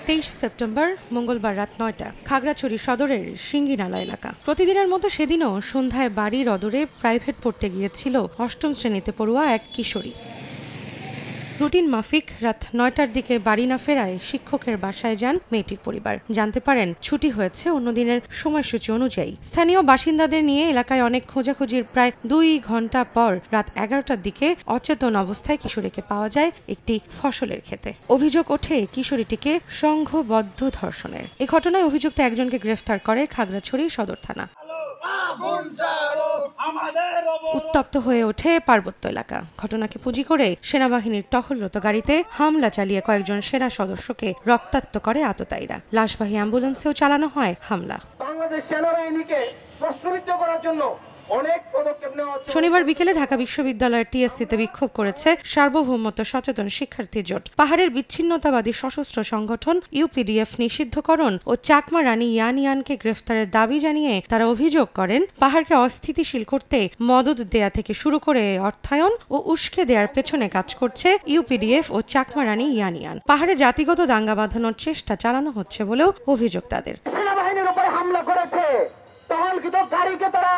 23 September মঙ্গলবার রাত ৯টা খাগড়াছড়ি সদরের সিঙ্গিনালা এলাকা। প্রতিদিনের মতো সেদিনও সন্ধ্যায় বাড়ির অদূরে প্রাইভেট পড়তে গিয়েছিল ৮ম শ্রেণীতে পড়ুয়া এক কিশোরী। রুটিন মাফিক রাত ৯টার দিকে বাড়ি না ফেরায় শিক্ষকের বাসায় যান মেয়েটির পরিবার। জানতে পারেন ছুটি হয়েছে অন্য দিনের সময়সূচি অনুযায়ী। স্থানীয় বাসিন্দাদের নিয়ে এলাকায় অনেক খোঁজাখুঁজির প্রায় ২ ঘণ্টা পর রাত ১১টার দিকে অচেতন অবস্থায় কিশোরীকে পাওয়া যায় একটি ফসলের ক্ষেতে। অভিযোগ ওঠে কিশোরীটিকে সংঘবদ্ধ ধর্ষণের। এই ঘটনায় অভিযুক্ত একজনকে গ্রেফতার করে খাগড়াছড়ি সদর থানা। উত্তপ্ত হয়ে ওঠে পার্বত্য এলাকা। ঘটনাকে পুঁজি করে সেনাবাহিনীর টহলরত গাড়িতে হামলা চালিয়ে কয়েকজন সেনা সদস্যকে রক্তাক্ত করে আততায়ীরা। লাশবাহী অ্যাম্বুলেন্সেও চালানো হয় হামলা। বাংলাদেশ সেনাবাহিনীকে প্রশ্নবিদ্ধ করার জন্য অনেক পদক্ষেপ নেওয়া হচ্ছে। শনিবার বিকেলে ঢাকা বিশ্ববিদ্যালয়ের টিএসসিতে বিক্ষোভ করেছে সার্বভৌমত্ব সচেতন শিক্ষার্থী জোট। পাহাড়ের বিচ্ছিন্নতাবাদী সশস্ত্র সংগঠন ইউপিডিএফ নিষিদ্ধকরণ ও চাকমা রানী ইয়ানিয়ানকে গ্রেফতারের দাবি জানিয়ে তারা অভিযোগ করেন, পাহাড়কে অস্থিতিশীল করতে মদদ দেয়া থেকে শুরু করে অর্থায়ন ও উস্কে দেওয়ার পেছনে কাজ করছে ইউপিডিএফ ও চাকমা রানী ইয়ানিয়ান। পাহাড়ে জাতিগত দাঙ্গা বাঁধানোর চেষ্টা চালানো হচ্ছে বলেও অভিযোগ তাদের। সেনাবাহিনীর উপরে হামলা করেছে, টহলকৃত গাড়িকে তারা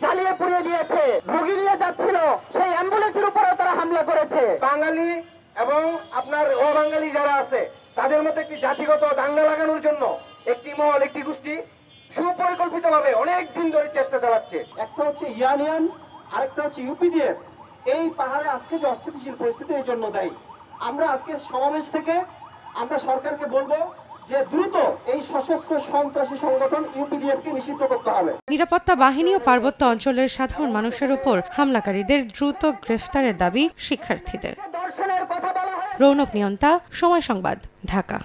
জ্বালিয়ে পুড়িয়ে দিয়েছে, রোগী নিয়ে যাচ্ছিল সেই অ্যাম্বুলেন্সের উপরে তারা হামলা করেছে। বাঙালি এবং আপনার অবাঙালি যারা আছে তাদের মধ্যে একটি জাতিগত দাঙ্গা লাগানোর জন্য একটি মহল, একটি গোষ্ঠী সুপরিকল্পিতভাবে অনেক দিন ধরে চেষ্টা চালাচ্ছে। একটা হচ্ছে ইয়ানিয়ান, আরেকটা হচ্ছে ইউপিডিএফ। এই পাহাড়ে আজকে যে অস্থিতিশীল পরিস্থিতি এই জন্য দায়ী। আমরা আজকে সমাবেশ থেকে আমরা সরকারকে বলবো যে দ্রুত এই সশস্ত্র সন্ত্রাসী সংগঠন ইউপিডিএফকে নিষিদ্ধ করতে হবে। নিরাপত্তা বাহিনী ও পার্বত্য অঞ্চলের সাধারণ মানুষের উপর হামলাকারীদের দ্রুত গ্রেফতারের দাবি শিক্ষার্থীদের। রৌনক নিয়ন্তা, সময় সংবাদ, ঢাকা।